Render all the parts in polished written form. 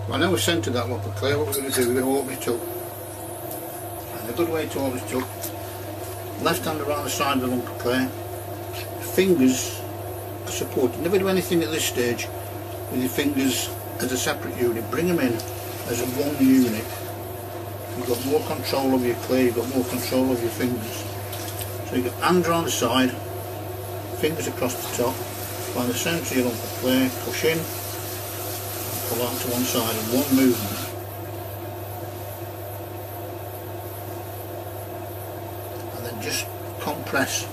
Well, now we've centred that lump of clay, what we're going to do, we're going to open it up. And a good way to open it up, left hand around the side of the lump of clay, fingers are supported. Never do anything at this stage with your fingers as a separate unit, bring them in as a one unit. You've got more control of your clay, you've got more control of your fingers. So you've got hands around the side, fingers across the top, find the centre of your lump of clay, push in, pull out to one side in one movement. And then just compress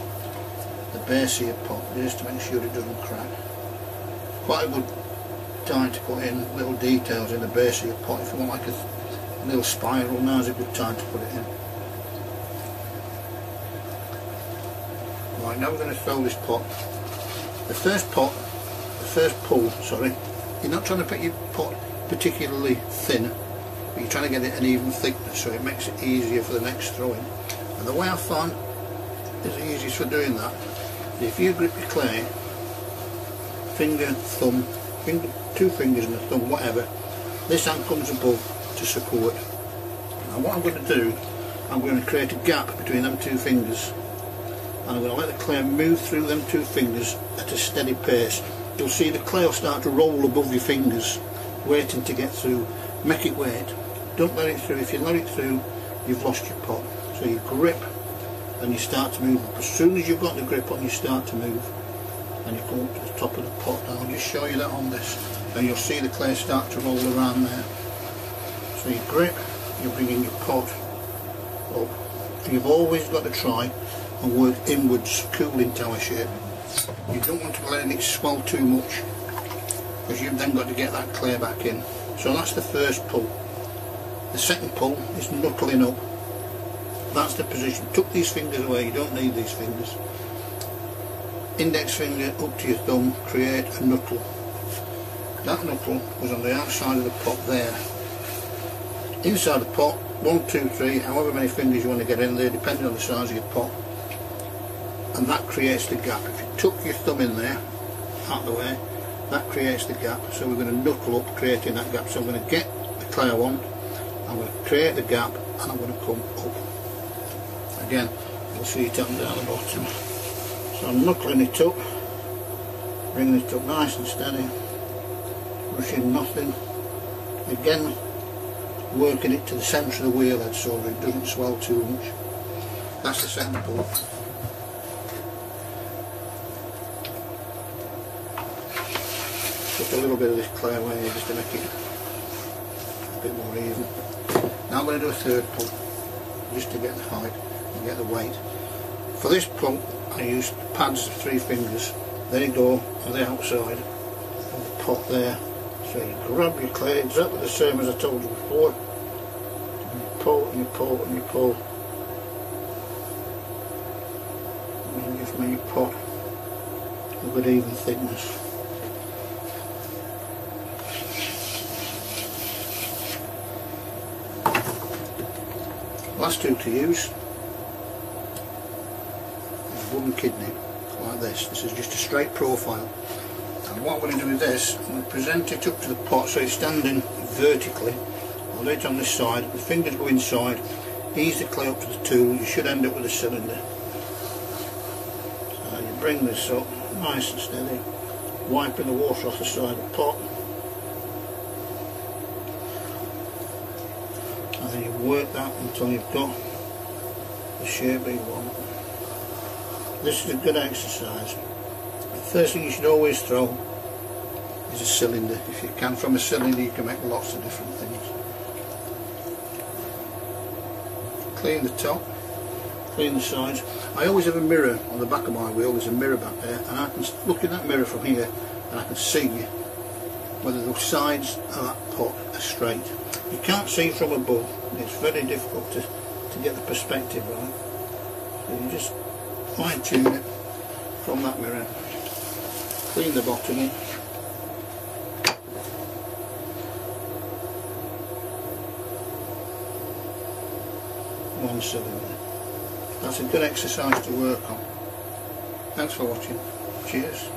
the base of your pot just to make sure it doesn't crack. Quite a good time to put in little details in the base of your pot. If you want like a little spiral, now's a good time to put it in. Right, now we're going to fill this pot. The first pull, sorry, you're not trying to put your pot particularly thin, but you're trying to get it an even thickness so it makes it easier for the next throwing. And the way I find is the easiest for doing that is if you grip your clay, finger, thumb, two fingers and a thumb, whatever, this hand comes above to support. Now what I'm going to do, I'm going to create a gap between them two fingers, and I'm going to let the clay move through them two fingers at a steady pace. You'll see the clay will start to roll above your fingers, waiting to get through. Make it wait. Don't let it through. If you let it through, you've lost your pot. So you grip and you start to move up. As soon as you've got the grip on, you start to move. And you come up to the top of the pot. And I'll just show you that on this. And you'll see the clay start to roll around there. So you grip, you're bringing your pot up. And you've always got to try and work inwards, cooling tower shape. You don't want to let it swell too much, because you've then got to get that clay back in. So that's the first pull. The second pull is knuckling up. That's the position. Tuck these fingers away, you don't need these fingers. Index finger up to your thumb, create a knuckle. That knuckle was on the outside of the pot there. Inside the pot, 1, 2, 3, however many fingers you want to get in there, depending on the size of your pot. And that creates the gap. If you tuck your thumb in there, out of the way, that creates the gap. So we're going to knuckle up, creating that gap. So I'm going to get the clay on, I'm going to create the gap, and I'm going to come up. Again, you'll see it down the bottom. So I'm knuckling it up, bringing it up nice and steady, rushing nothing. Again, working it to the centre of the wheel head so that it doesn't swell too much. That's the second pull. Put a little bit of this clay away here just to make it a bit more even. Now I'm going to do a third pull just to get the height and get the weight. For this pull I use pads of 3 fingers. They go on the outside of the pot there. So you grab your clay exactly the same as I told you before. And you pull and you pull and you pull. And you just make your pot a good even thickness. Last two to use is a wooden kidney like this. This is just a straight profile, and what I'm going to do with this, I'm going to present it up to the pot so it's standing vertically. I'll do it on this side, the fingers go inside, ease the clay up to the tool, you should end up with a cylinder. So you bring this up nice and steady, wiping the water off the side of the pot. And then you work that until you've got the shape you want. This is a good exercise. The first thing you should always throw is a cylinder. If you can, from a cylinder you can make lots of different things. Clean the top, clean the sides. I always have a mirror on the back of my wheel, there's a mirror back there, and I can look in that mirror from here and I can see whether the sides of that pot are straight. You can't see from above, it's very difficult to get the perspective right. So you just fine tune it from that mirror, clean the bottom up, one cylinder. That's a good exercise to work on. Thanks for watching. Cheers.